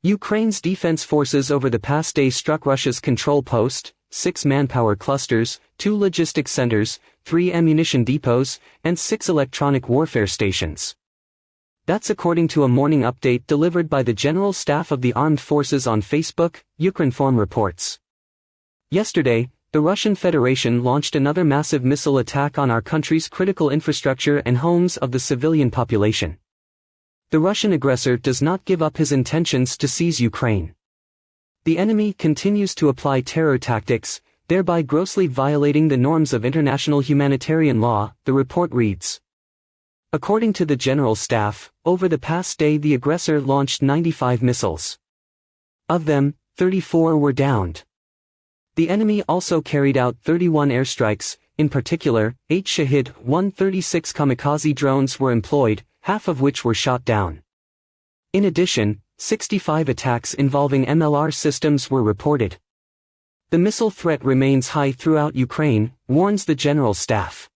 Ukraine's defense forces over the past day struck Russia's control post, 6 manpower clusters, 2 logistics centers, 3 ammunition depots, and 6 electronic warfare stations. That's according to a morning update delivered by the General Staff of the Armed Forces on Facebook, Ukrinform reports. Yesterday, the Russian Federation launched another massive missile attack on our country's critical infrastructure and homes of the civilian population. The Russian aggressor does not give up his intentions to seize Ukraine. The enemy continues to apply terror tactics, thereby grossly violating the norms of international humanitarian law, the report reads. According to the General Staff, over the past day the aggressor launched 95 missiles. Of them, 34 were downed. The enemy also carried out 31 airstrikes, in particular, 8 Shahid-136 kamikaze drones were employed, half of which were shot down. In addition, 65 attacks involving MLR systems were reported. The missile threat remains high throughout Ukraine, warns the General Staff.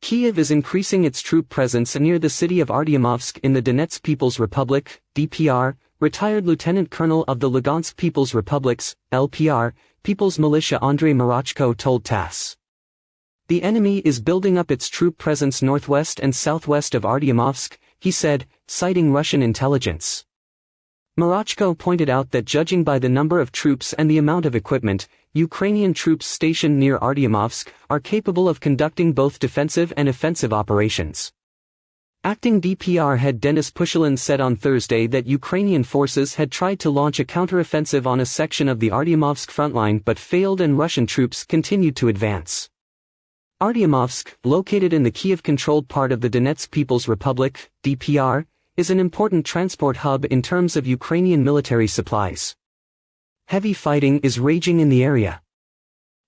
Kyiv is increasing its troop presence near the city of Artyomovsk in the Donetsk People's Republic, DPR, retired Lieutenant Colonel of the Lugansk People's Republics, LPR, People's Militia Andrei Marachko told TASS. The enemy is building up its troop presence northwest and southwest of Artyomovsk, he said, citing Russian intelligence. Marachko pointed out that judging by the number of troops and the amount of equipment, Ukrainian troops stationed near Artyomovsk are capable of conducting both defensive and offensive operations. Acting DPR head Denis Pushilin said on Thursday that Ukrainian forces had tried to launch a counteroffensive on a section of the Artyomovsk frontline but failed and Russian troops continued to advance. Artyomovsk, located in the Kyiv-controlled part of the Donetsk People's Republic, DPR, is an important transport hub in terms of Ukrainian military supplies. Heavy fighting is raging in the area.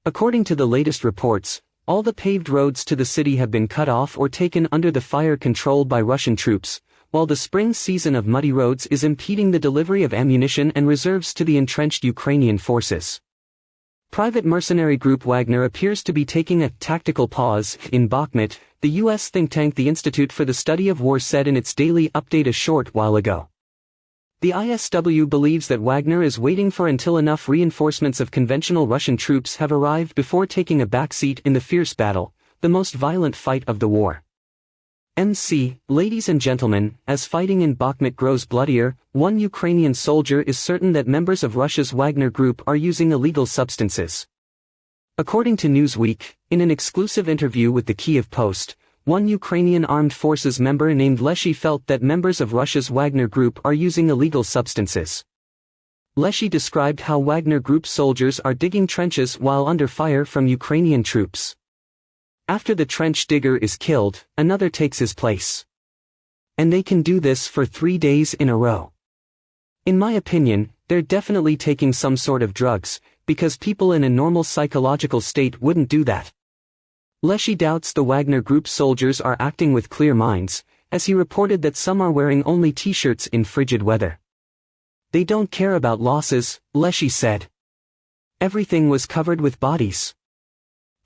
According to the latest reports, all the paved roads to the city have been cut off or taken under the fire control by Russian troops, while the spring season of muddy roads is impeding the delivery of ammunition and reserves to the entrenched Ukrainian forces. Private mercenary group Wagner appears to be taking a tactical pause. In Bakhmut, the U.S. think tank the Institute for the Study of War said in its daily update a short while ago. The ISW believes that Wagner is waiting for until enough reinforcements of conventional Russian troops have arrived before taking a backseat in the fierce battle, the most violent fight of the war. MC, ladies and gentlemen, as fighting in Bakhmut grows bloodier, one Ukrainian soldier is certain that members of Russia's Wagner group are using illegal substances. According to Newsweek, in an exclusive interview with the Kyiv Post, one Ukrainian armed forces member named Leshy felt that members of Russia's Wagner group are using illegal substances. Leshy described how Wagner group soldiers are digging trenches while under fire from Ukrainian troops. After the trench digger is killed, another takes his place. And they can do this for 3 days in a row. In my opinion, they're definitely taking some sort of drugs, because people in a normal psychological state wouldn't do that. Leshy doubts the Wagner Group soldiers are acting with clear minds, as he reported that some are wearing only t-shirts in frigid weather. They don't care about losses, Leshy said. Everything was covered with bodies.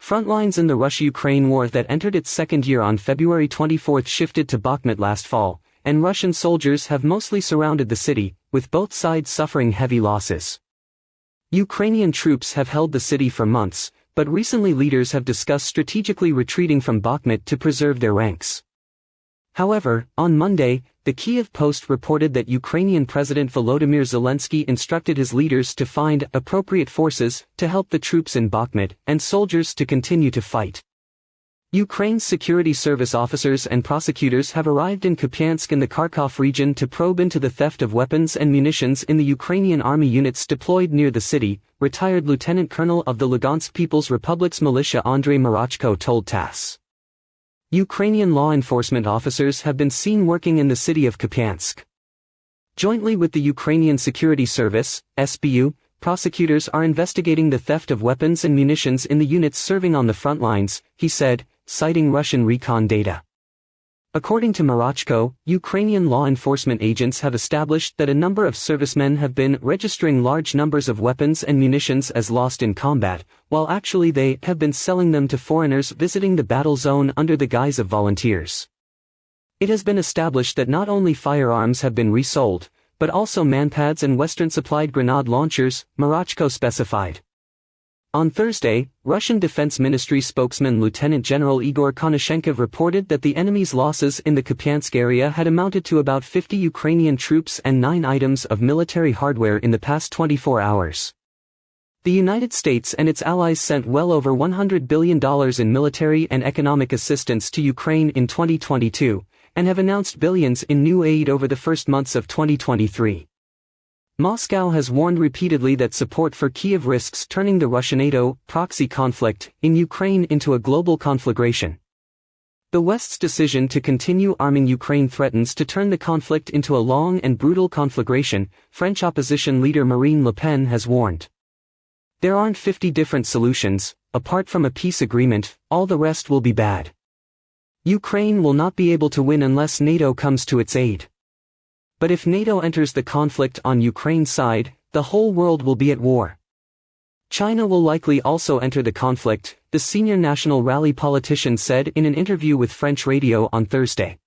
Frontlines in the Russia-Ukraine war that entered its second year on February 24 shifted to Bakhmut last fall, and Russian soldiers have mostly surrounded the city, with both sides suffering heavy losses. Ukrainian troops have held the city for months, but recently leaders have discussed strategically retreating from Bakhmut to preserve their ranks. However, on Monday, the Kyiv Post reported that Ukrainian President Volodymyr Zelensky instructed his leaders to find appropriate forces to help the troops in Bakhmut and soldiers to continue to fight. Ukraine's security service officers and prosecutors have arrived in Kupiansk in the Kharkov region to probe into the theft of weapons and munitions in the Ukrainian army units deployed near the city, retired Lieutenant Colonel of the Lugansk People's Republic's militia Andrei Marachko told TASS. Ukrainian law enforcement officers have been seen working in the city of Kupiansk. Jointly with the Ukrainian Security Service, SBU, prosecutors are investigating the theft of weapons and munitions in the units serving on the front lines, he said, citing Russian recon data. According to Marachko, Ukrainian law enforcement agents have established that a number of servicemen have been registering large numbers of weapons and munitions as lost in combat, while actually they have been selling them to foreigners visiting the battle zone under the guise of volunteers. It has been established that not only firearms have been resold, but also manpads and Western-supplied grenade launchers, Morachko specified. On Thursday, Russian Defense Ministry spokesman Lieutenant General Igor Konashenkov reported that the enemy's losses in the Kupiansk area had amounted to about 50 Ukrainian troops and 9 items of military hardware in the past 24 hours. The United States and its allies sent well over $100 billion in military and economic assistance to Ukraine in 2022, and have announced billions in new aid over the first months of 2023. Moscow has warned repeatedly that support for Kyiv risks turning the Russia-NATO proxy conflict in Ukraine into a global conflagration. The West's decision to continue arming Ukraine threatens to turn the conflict into a long and brutal conflagration, French opposition leader Marine Le Pen has warned. There aren't 50 different solutions, apart from a peace agreement, all the rest will be bad. Ukraine will not be able to win unless NATO comes to its aid. But if NATO enters the conflict on Ukraine's side, the whole world will be at war. China will likely also enter the conflict, the senior National Rally politician said in an interview with French radio on Thursday.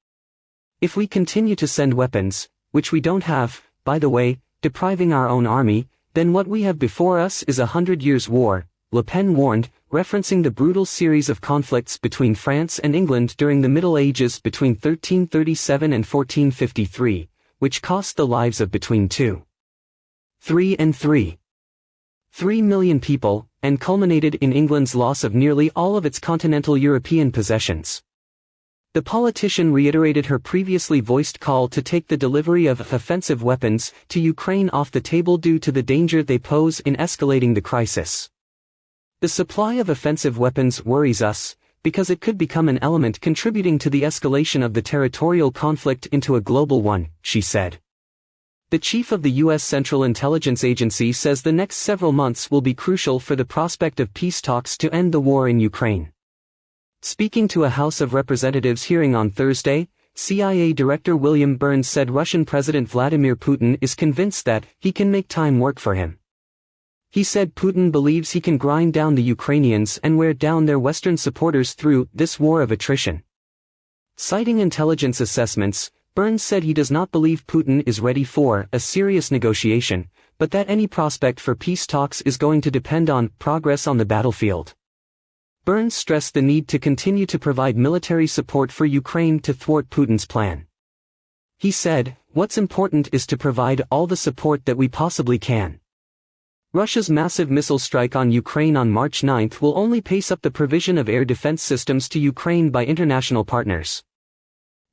If we continue to send weapons, which we don't have, by the way, depriving our own army, then what we have before us is 100 years' war, Le Pen warned, referencing the brutal series of conflicts between France and England during the Middle Ages between 1337 and 1453. Which cost the lives of between 3 million people, and culminated in England's loss of nearly all of its continental European possessions. The politician reiterated her previously voiced call to take the delivery of offensive weapons to Ukraine off the table due to the danger they pose in escalating the crisis. The supply of offensive weapons worries us, because it could become an element contributing to the escalation of the territorial conflict into a global one, she said. The chief of the U.S. Central Intelligence Agency says the next several months will be crucial for the prospect of peace talks to end the war in Ukraine. Speaking to a House of Representatives hearing on Thursday, CIA Director William Burns said Russian President Vladimir Putin is convinced that he can make time work for him. He said Putin believes he can grind down the Ukrainians and wear down their Western supporters through this war of attrition. Citing intelligence assessments, Burns said he does not believe Putin is ready for a serious negotiation, but that any prospect for peace talks is going to depend on progress on the battlefield. Burns stressed the need to continue to provide military support for Ukraine to thwart Putin's plan. He said, "What's important is to provide all the support that we possibly can." Russia's massive missile strike on Ukraine on March 9 will only pace up the provision of air defense systems to Ukraine by international partners.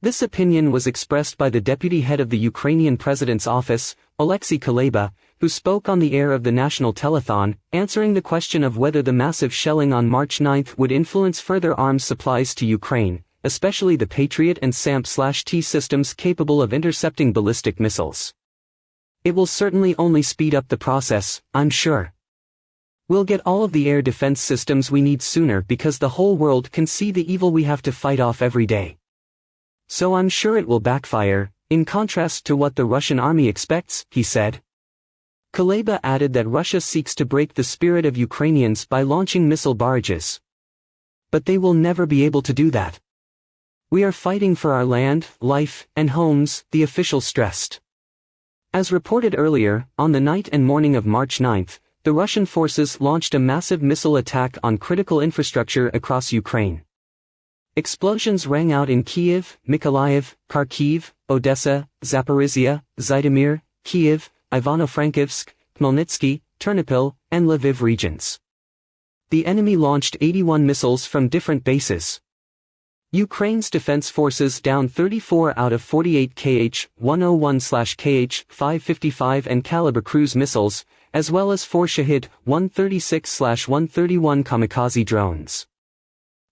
This opinion was expressed by the deputy head of the Ukrainian president's office, Alexei Kuleba, who spoke on the air of the national telethon, answering the question of whether the massive shelling on March 9 would influence further arms supplies to Ukraine, especially the Patriot and SAMP/T systems capable of intercepting ballistic missiles. "It will certainly only speed up the process, I'm sure. We'll get all of the air defense systems we need sooner because the whole world can see the evil we have to fight off every day. So I'm sure it will backfire, in contrast to what the Russian army expects," he said. Kuleba added that Russia seeks to break the spirit of Ukrainians by launching missile barrages. But they will never be able to do that. "We are fighting for our land, life, and homes," the official stressed. As reported earlier, on the night and morning of March 9, the Russian forces launched a massive missile attack on critical infrastructure across Ukraine. Explosions rang out in Kyiv, Mykolaiv, Kharkiv, Odessa, Zaporizhia, Zhytomyr, Kyiv, Ivano-Frankivsk, Khmelnytsky, Ternopil, and Lviv regions. The enemy launched 81 missiles from different bases. Ukraine's defense forces downed 34 out of 48 Kh-101/Kh-555 and caliber cruise missiles, as well as 4 Shahid-136/131 kamikaze drones.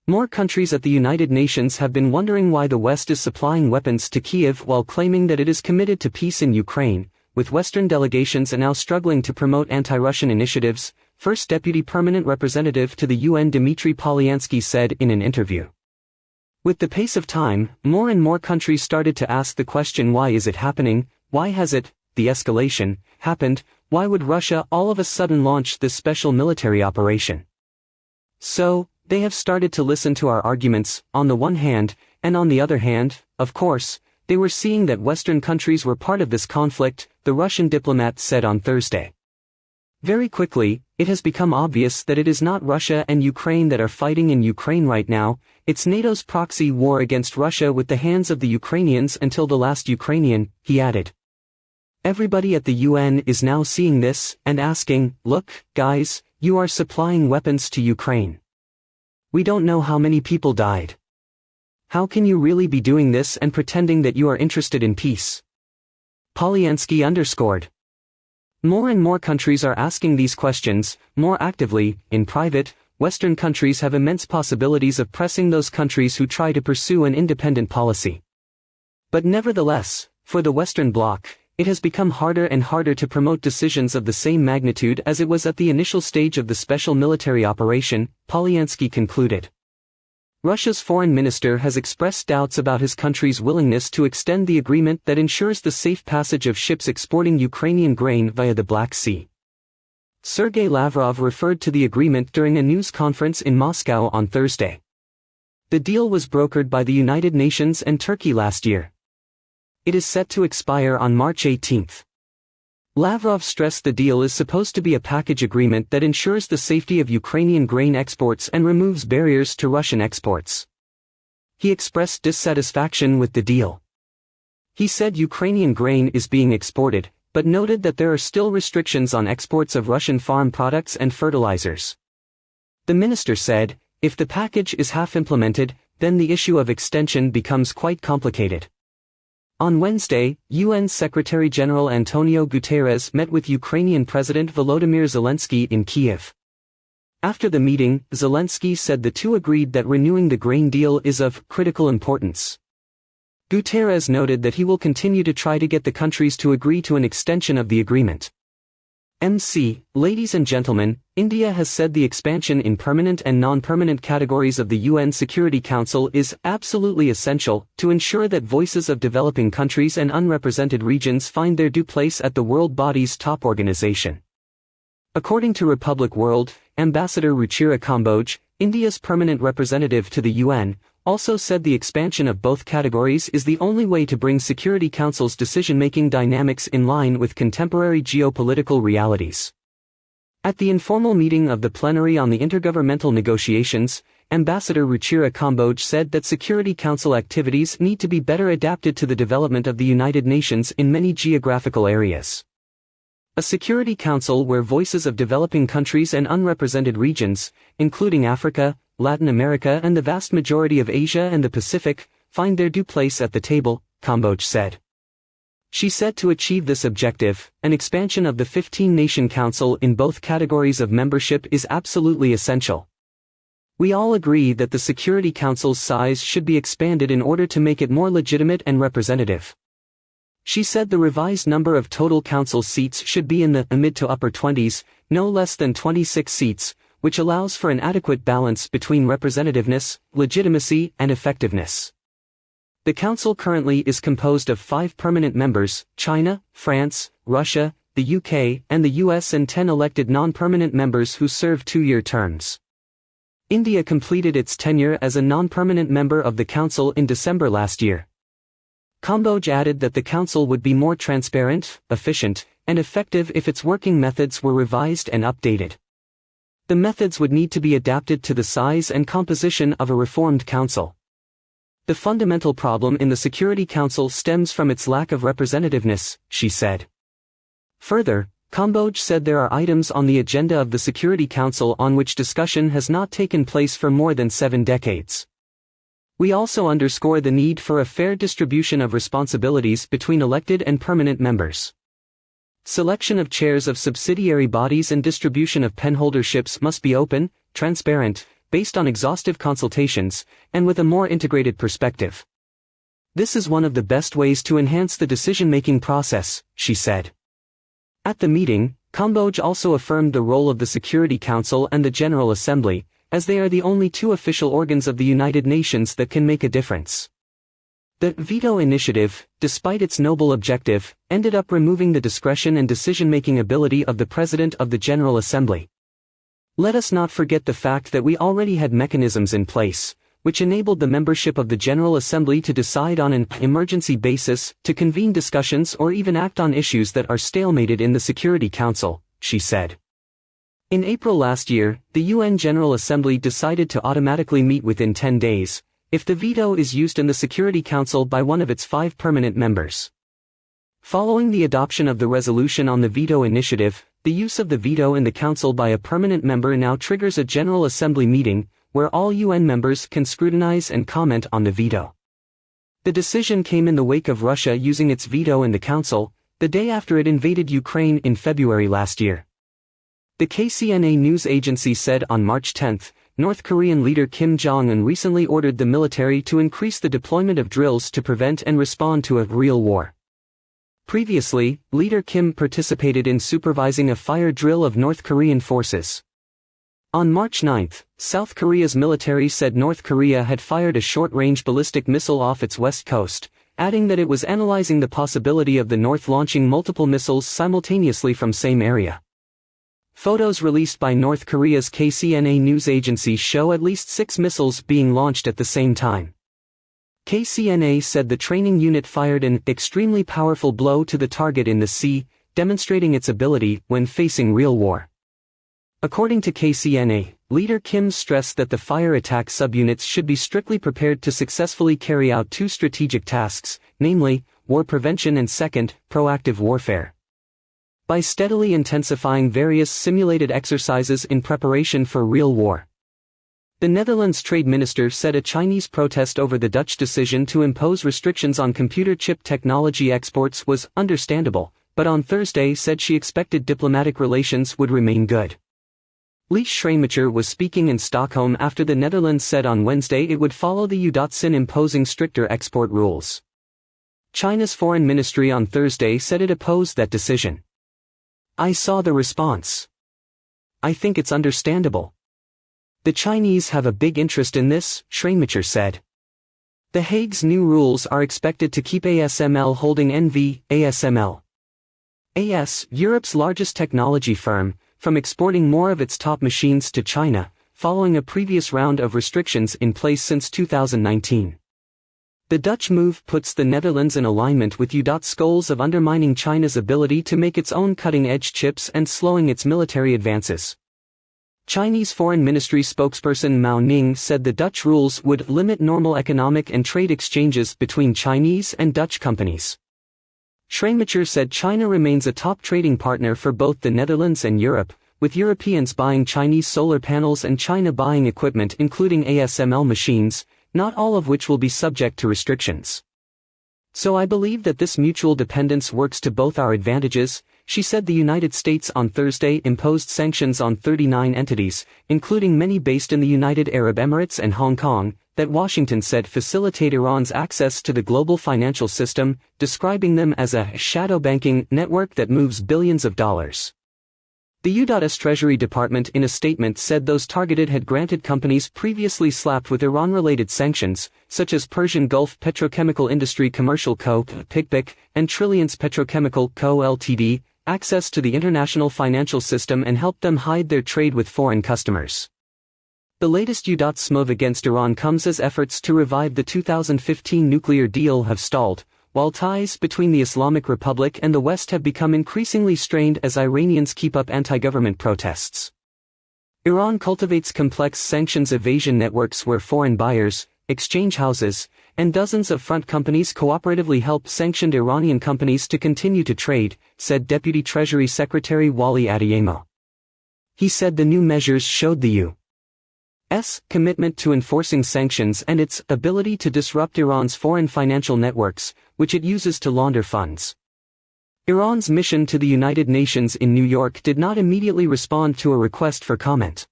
More countries at the United Nations have been wondering why the West is supplying weapons to Kyiv while claiming that it is committed to peace in Ukraine, with Western delegations now struggling to promote anti-Russian initiatives, First Deputy Permanent Representative to the UN Dmitry Polyansky said in an interview. With the pace of time, more and more countries started to ask the question, why is it happening, why has it, the escalation, happened, why would Russia all of a sudden launch this special military operation? So, they have started to listen to our arguments, on the one hand, and on the other hand, of course, They were seeing that Western countries were part of this conflict, the Russian diplomat said on Thursday. Very quickly, it has become obvious that it is not Russia and Ukraine that are fighting in Ukraine right now, it's NATO's proxy war against Russia with the hands of the Ukrainians until the last Ukrainian, he added. Everybody at the UN is now seeing this and asking, look, guys, you are supplying weapons to Ukraine. We don't know how many people died. How can you really be doing this and pretending that you are interested in peace? Polyansky underscored. More and more countries are asking these questions, more actively, in private. Western countries have immense possibilities of pressing those countries who try to pursue an independent policy. But nevertheless, for the Western Bloc, it has become harder and harder to promote decisions of the same magnitude as it was at the initial stage of the special military operation, Polyansky concluded. Russia's foreign minister has expressed doubts about his country's willingness to extend the agreement that ensures the safe passage of ships exporting Ukrainian grain via the Black Sea. Sergei Lavrov referred to the agreement during a news conference in Moscow on Thursday. The deal was brokered by the United Nations and Turkey last year. It is set to expire on March 18. Lavrov stressed the deal is supposed to be a package agreement that ensures the safety of Ukrainian grain exports and removes barriers to Russian exports. He expressed dissatisfaction with the deal. He said Ukrainian grain is being exported, but noted that there are still restrictions on exports of Russian farm products and fertilizers. The minister said, if the package is half implemented, then the issue of extension becomes quite complicated. On Wednesday, UN Secretary-General Antonio Guterres met with Ukrainian President Volodymyr Zelensky in Kyiv. After the meeting, Zelensky said the two agreed that renewing the grain deal is of critical importance. Guterres noted that he will continue to try to get the countries to agree to an extension of the agreement. Ladies and gentlemen, India has said the expansion in permanent and non-permanent categories of the UN Security Council is absolutely essential to ensure that voices of developing countries and unrepresented regions find their due place at the world body's top organization. According to Republic World, Ambassador Ruchira Kamboj, India's permanent representative to the UN, also said the expansion of both categories is the only way to bring Security Council's decision-making dynamics in line with contemporary geopolitical realities. At the informal meeting of the plenary on the intergovernmental negotiations, Ambassador Ruchira Kamboj said that Security Council activities need to be better adapted to the development of the United Nations in many geographical areas. A Security Council where voices of developing countries and unrepresented regions, including Africa, Latin America and the vast majority of Asia and the Pacific, find their due place at the table, Kamboj said. She said to achieve this objective, an expansion of the 15-nation council in both categories of membership is absolutely essential. We all agree that the Security Council's size should be expanded in order to make it more legitimate and representative. She said the revised number of total council seats should be in the mid to upper 20s, no less than 26 seats, which allows for an adequate balance between representativeness, legitimacy, and effectiveness. The Council currently is composed of 5 permanent members, China, France, Russia, the UK, and the US, and 10 elected non-permanent members who serve 2-year terms. India completed its tenure as a non-permanent member of the Council in December last year. Kamboj added that the Council would be more transparent, efficient, and effective if its working methods were revised and updated. The methods would need to be adapted to the size and composition of a reformed council. The fundamental problem in the Security Council stems from its lack of representativeness, she said. Further, Kamboj said there are items on the agenda of the Security Council on which discussion has not taken place for more than 7 decades. We also underscore the need for a fair distribution of responsibilities between elected and permanent members. Selection of chairs of subsidiary bodies and distribution of penholderships must be open, transparent, based on exhaustive consultations, and with a more integrated perspective. This is one of the best ways to enhance the decision-making process, she said. At the meeting, Kamboj also affirmed the role of the Security Council and the General Assembly, as they are the only 2 official organs of the United Nations that can make a difference. The veto initiative, despite its noble objective, ended up removing the discretion and decision-making ability of the President of the General Assembly. Let us not forget the fact that we already had mechanisms in place, which enabled the membership of the General Assembly to decide on an emergency basis, to convene discussions or even act on issues that are stalemated in the Security Council, she said. In April last year, the UN General Assembly decided to automatically meet within 10 days, if the veto is used in the Security Council by one of its 5 permanent members. Following the adoption of the resolution on the veto initiative, the use of the veto in the Council by a permanent member now triggers a General Assembly meeting, where all UN members can scrutinize and comment on the veto. The decision came in the wake of Russia using its veto in the Council, the day after it invaded Ukraine in February last year. The KCNA news agency said on March 10, North Korean leader Kim Jong-un recently ordered the military to increase the deployment of drills to prevent and respond to a real war. Previously, Leader Kim participated in supervising a fire drill of North Korean forces. On March 9, South Korea's military said North Korea had fired a short-range ballistic missile off its west coast, adding that it was analyzing the possibility of the North launching multiple missiles simultaneously from same area. Photos released by North Korea's KCNA news agency show at least 6 missiles being launched at the same time. KCNA said the training unit fired an extremely powerful blow to the target in the sea, demonstrating its ability when facing real war. According to KCNA, Leader Kim stressed that the fire attack subunits should be strictly prepared to successfully carry out 2 strategic tasks, namely, war prevention and second, proactive warfare. By steadily intensifying various simulated exercises in preparation for real war. The Netherlands trade minister said a Chinese protest over the Dutch decision to impose restrictions on computer chip technology exports was understandable, but on Thursday said she expected diplomatic relations would remain good. Lee Schreemacher was speaking in Stockholm after the Netherlands said on Wednesday it would follow the EU.sin imposing stricter export rules. China's foreign ministry on Thursday said it opposed that decision. I saw the response. I think it's understandable. The Chinese have a big interest in this, Schreemacher said. The Hague's new rules are expected to keep ASML holding ASML, Europe's largest technology firm, from exporting more of its top machines to China, following a previous round of restrictions in place since 2019. The Dutch move puts the Netherlands in alignment with EU's goals of undermining China's ability to make its own cutting-edge chips and slowing its military advances. Chinese Foreign Ministry spokesperson Mao Ning said the Dutch rules would limit normal economic and trade exchanges between Chinese and Dutch companies. Schreemacher said China remains a top trading partner for both the Netherlands and Europe, with Europeans buying Chinese solar panels and China buying equipment including ASML machines, not all of which will be subject to restrictions. So I believe that this mutual dependence works to both our advantages, she said. The United States on Thursday imposed sanctions on 39 entities, including many based in the United Arab Emirates and Hong Kong, that Washington said facilitate Iran's access to the global financial system, describing them as a shadow banking network that moves billions of dollars. The U.S. Treasury Department in a statement said those targeted had granted companies previously slapped with Iran-related sanctions, such as Persian Gulf Petrochemical Industry Commercial Co. (PICPIC) and Trilliance Petrochemical Co. Ltd., access to the international financial system and helped them hide their trade with foreign customers. The latest U.S. move against Iran comes as efforts to revive the 2015 nuclear deal have stalled, while ties between the Islamic Republic and the West have become increasingly strained as Iranians keep up anti-government protests. Iran cultivates complex sanctions evasion networks where foreign buyers, exchange houses, and dozens of front companies cooperatively help sanctioned Iranian companies to continue to trade, said Deputy Treasury Secretary Wally Adeyemo. He said the new measures showed the U.S. commitment to enforcing sanctions and its ability to disrupt Iran's foreign financial networks, which it uses to launder funds. Iran's mission to the United Nations in New York did not immediately respond to a request for comment.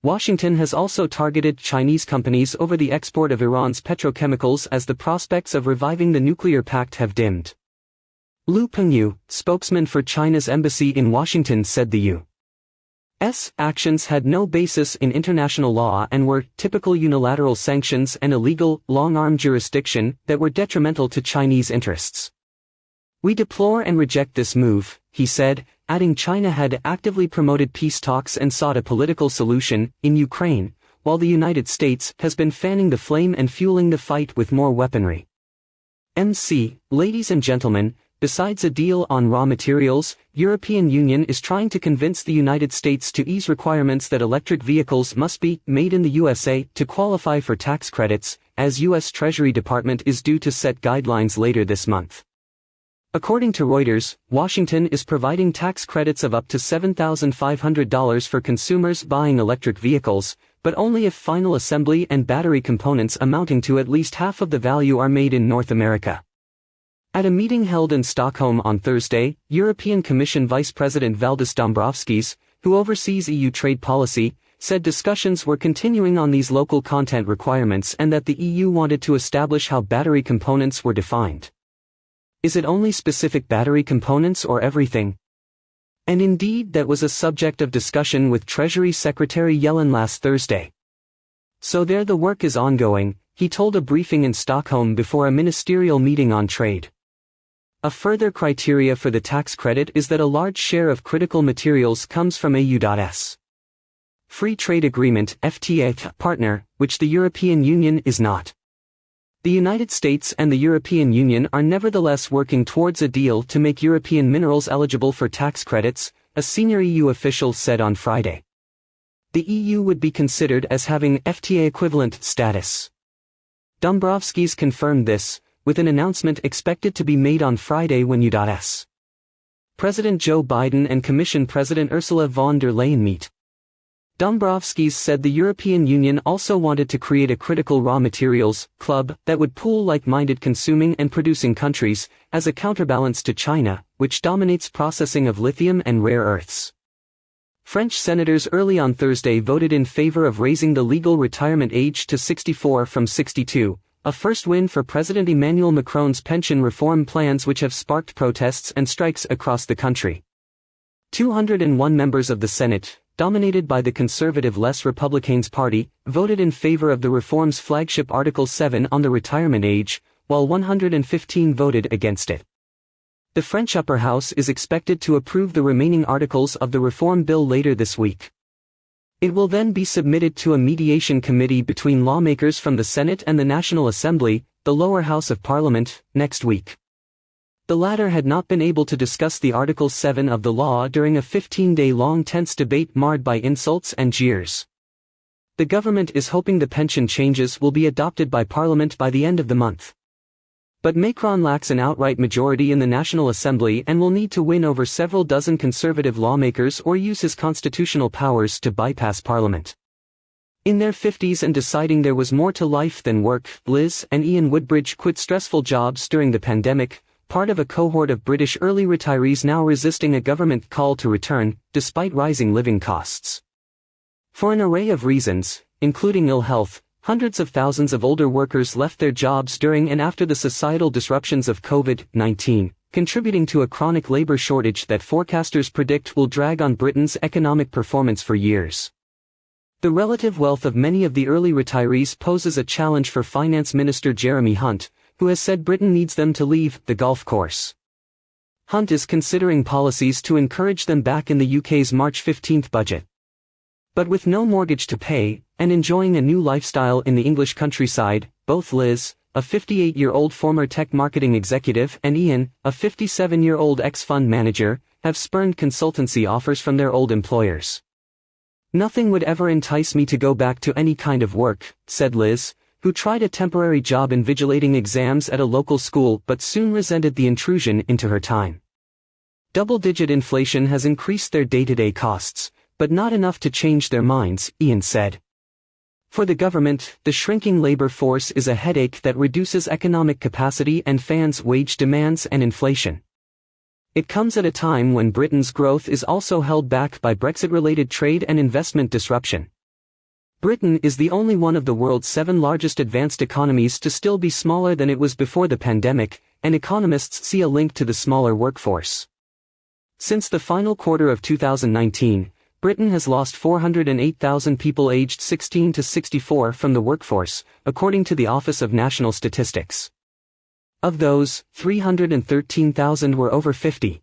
Washington has also targeted Chinese companies over the export of Iran's petrochemicals as the prospects of reviving the nuclear pact have dimmed. Lu Pengyu, spokesman for China's embassy in Washington, said the U.S. actions had no basis in international law and were typical unilateral sanctions and illegal, long-arm jurisdiction that were detrimental to Chinese interests. We deplore and reject this move, he said, adding China had actively promoted peace talks and sought a political solution in Ukraine, while the United States has been fanning the flame and fueling the fight with more weaponry. Ladies and gentlemen, besides a deal on raw materials, European Union is trying to convince the United States to ease requirements that electric vehicles must be made in the USA to qualify for tax credits, as U.S. Treasury Department is due to set guidelines later this month. According to Reuters, Washington is providing tax credits of up to $7,500 for consumers buying electric vehicles, but only if final assembly and battery components amounting to at least half of the value are made in North America. At a meeting held in Stockholm on Thursday, European Commission Vice President Valdis Dombrovskis, who oversees EU trade policy, said discussions were continuing on these local content requirements and that the EU wanted to establish how battery components were defined. Is it only specific battery components or everything? And indeed that was a subject of discussion with Treasury Secretary Yellen last Thursday. So there the work is ongoing, he told a briefing in Stockholm before a ministerial meeting on trade. A further criteria for the tax credit is that a large share of critical materials comes from EU.'s Free Trade Agreement (FTA) partner, which the European Union is not. The United States and the European Union are nevertheless working towards a deal to make European minerals eligible for tax credits, a senior EU official said on Friday. The EU would be considered as having FTA equivalent status. Dombrovskis confirmed this, with an announcement expected to be made on Friday when U.S. President Joe Biden and Commission President Ursula von der Leyen meet. Dombrovskis said the European Union also wanted to create a critical raw materials club that would pool like-minded consuming and producing countries, as a counterbalance to China, which dominates processing of lithium and rare earths. French senators early on Thursday voted in favor of raising the legal retirement age to 64 from 62, a first win for President Emmanuel Macron's pension reform plans which have sparked protests and strikes across the country. 201 members of the Senate, dominated by the conservative Les Républicains party, voted in favor of the reform's flagship Article 7 on the retirement age, while 115 voted against it. The French upper house is expected to approve the remaining articles of the reform bill later this week. It will then be submitted to a mediation committee between lawmakers from the Senate and the National Assembly, the lower house of Parliament, next week. The latter had not been able to discuss the Article 7 of the law during a 15-day-long tense debate marred by insults and jeers. The government is hoping the pension changes will be adopted by Parliament by the end of the month. But Macron lacks an outright majority in the National Assembly and will need to win over several dozen conservative lawmakers or use his constitutional powers to bypass Parliament. In their 50s and deciding there was more to life than work, Liz and Ian Woodbridge quit stressful jobs during the pandemic, part of a cohort of British early retirees now resisting a government call to return, despite rising living costs. For an array of reasons, including ill health, hundreds of thousands of older workers left their jobs during and after the societal disruptions of COVID-19, contributing to a chronic labor shortage that forecasters predict will drag on Britain's economic performance for years. The relative wealth of many of the early retirees poses a challenge for Finance Minister Jeremy Hunt, who has said Britain needs them to leave the golf course. Hunt is considering policies to encourage them back in the UK's March 15 budget. But with no mortgage to pay, and enjoying a new lifestyle in the English countryside, both Liz, a 58-year-old former tech marketing executive, and Ian, a 57-year-old ex-fund manager, have spurned consultancy offers from their old employers. "Nothing would ever entice me to go back to any kind of work," said Liz, who tried a temporary job invigilating exams at a local school but soon resented the intrusion into her time. Double-digit inflation has increased their day-to-day costs, but not enough to change their minds, Ian said. For the government, the shrinking labor force is a headache that reduces economic capacity and fans wage demands and inflation. It comes at a time when Britain's growth is also held back by Brexit-related trade and investment disruption. Britain is the only one of the world's 7 largest advanced economies to still be smaller than it was before the pandemic, and economists see a link to the smaller workforce. Since the final quarter of 2019, Britain has lost 408,000 people aged 16 to 64 from the workforce, according to the Office of National Statistics. Of those, 313,000 were over 50.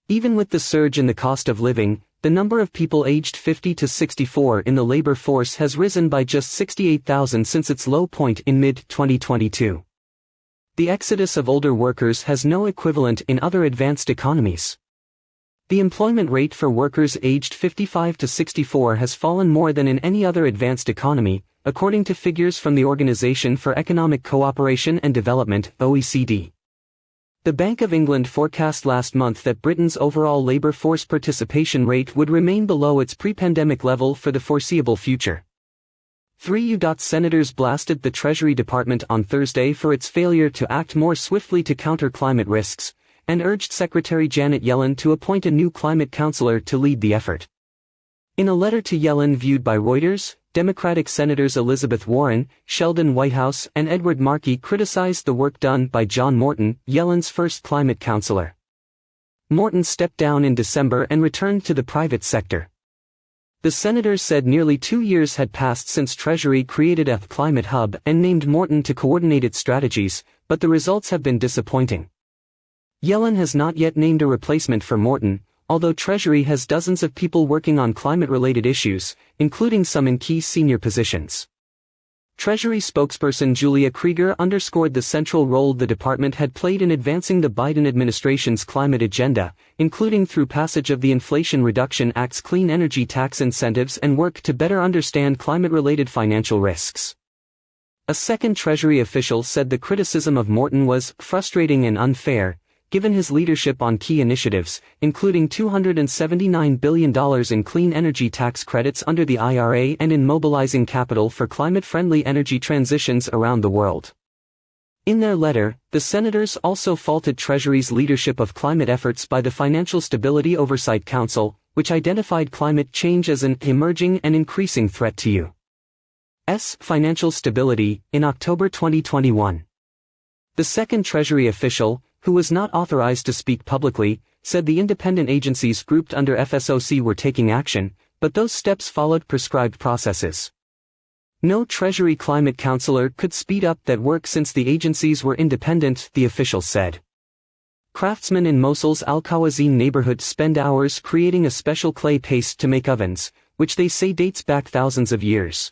Even with the surge in the cost of living, the number of people aged 50 to 64 in the labor force has risen by just 68,000 since its low point in mid-2022. The exodus of older workers has no equivalent in other advanced economies. The employment rate for workers aged 55 to 64 has fallen more than in any other advanced economy, according to figures from the Organization for Economic Cooperation and Development, OECD. The Bank of England forecast last month that Britain's overall labour force participation rate would remain below its pre-pandemic level for the foreseeable future. 3U. Senators blasted the Treasury Department on Thursday for its failure to act more swiftly to counter climate risks, and urged Secretary Janet Yellen to appoint a new climate counselor to lead the effort. In a letter to Yellen viewed by Reuters, Democratic Senators Elizabeth Warren, Sheldon Whitehouse and Edward Markey criticized the work done by John Morton, Yellen's first climate counselor. Morton stepped down in December and returned to the private sector. The senators said nearly 2 years had passed since Treasury created a climate hub and named Morton to coordinate its strategies, but the results have been disappointing. Yellen has not yet named a replacement for Morton, although Treasury has dozens of people working on climate-related issues, including some in key senior positions. Treasury spokesperson Julia Krieger underscored the central role the department had played in advancing the Biden administration's climate agenda, including through passage of the Inflation Reduction Act's clean energy tax incentives and work to better understand climate-related financial risks. A second Treasury official said the criticism of Morton was frustrating and unfair, given his leadership on key initiatives, including $279 billion in clean energy tax credits under the IRA and in mobilizing capital for climate-friendly energy transitions around the world. In their letter, the senators also faulted Treasury's leadership of climate efforts by the Financial Stability Oversight Council, which identified climate change as an emerging and increasing threat to U.S. financial stability, in October 2021. The second Treasury official, who was not authorized to speak publicly, said the independent agencies grouped under FSOC were taking action, but those steps followed prescribed processes. No Treasury climate counselor could speed up that work since the agencies were independent, the official said. Craftsmen in Mosul's Al-Khawazin neighborhood spend hours creating a special clay paste to make ovens, which they say dates back thousands of years.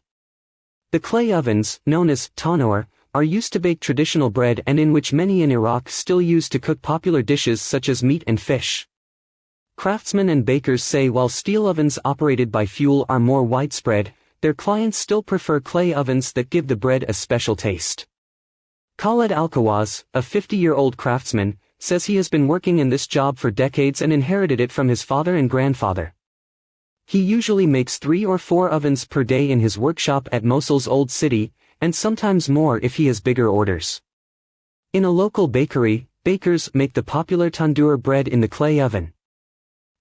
The clay ovens, known as tannour, are used to bake traditional bread and in which many in Iraq still use to cook popular dishes such as meat and fish. Craftsmen and bakers say while steel ovens operated by fuel are more widespread, their clients still prefer clay ovens that give the bread a special taste. Khaled Al-Khawaz, a 50-year-old craftsman, says he has been working in this job for decades and inherited it from his father and grandfather. He usually makes 3 or 4 ovens per day in his workshop at Mosul's Old City, and sometimes more if he has bigger orders. In a local bakery, bakers make the popular tandoor bread in the clay oven.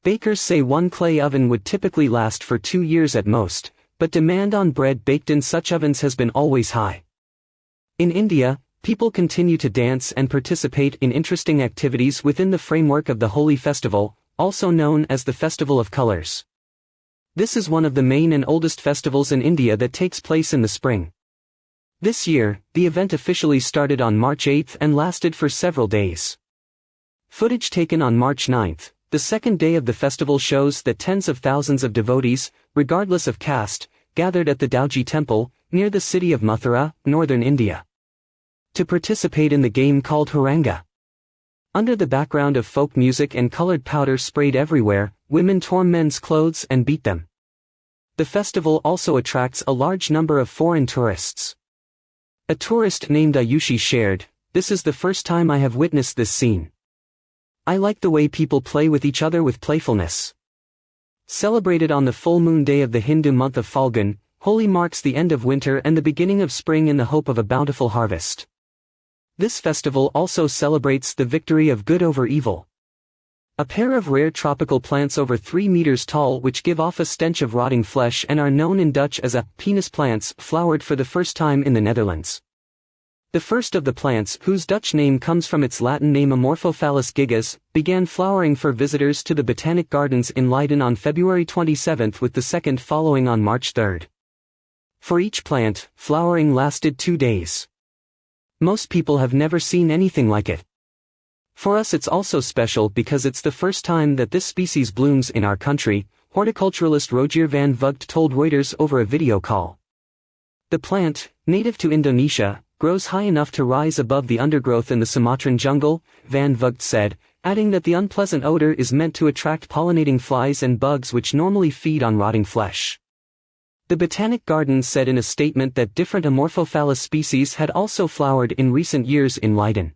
Bakers say one clay oven would typically last for 2 years at most, but demand on bread baked in such ovens has been always high. In India, people continue to dance and participate in interesting activities within the framework of the Holi festival, also known as the Festival of Colors. This is one of the main and oldest festivals in India that takes place in the spring. This year, the event officially started on March 8 and lasted for several days. Footage taken on March 9, the second day of the festival, shows that tens of thousands of devotees, regardless of caste, gathered at the Dauji temple, near the city of Mathura, northern India, to participate in the game called Haranga. Under the background of folk music and colored powder sprayed everywhere, women tore men's clothes and beat them. The festival also attracts a large number of foreign tourists. A tourist named Ayushi shared, "This is the first time I have witnessed this scene. I like the way people play with each other with playfulness." Celebrated on the full moon day of the Hindu month of Falgun, Holi marks the end of winter and the beginning of spring in the hope of a bountiful harvest. This festival also celebrates the victory of good over evil. A pair of rare tropical plants over 3 meters tall which give off a stench of rotting flesh and are known in Dutch as a penis plants flowered for the first time in the Netherlands. The first of the plants, whose Dutch name comes from its Latin name Amorphophallus gigas, began flowering for visitors to the Botanic Gardens in Leiden on February 27 with the second following on March 3. For each plant, flowering lasted 2 days. Most people have never seen anything like it. For us it's also special because it's the first time that this species blooms in our country, horticulturalist Rogier van Vugt told Reuters over a video call. The plant, native to Indonesia, grows high enough to rise above the undergrowth in the Sumatran jungle, Van Vugt said, adding that the unpleasant odor is meant to attract pollinating flies and bugs which normally feed on rotting flesh. The Botanic Gardens said in a statement that different Amorphophallus species had also flowered in recent years in Leiden.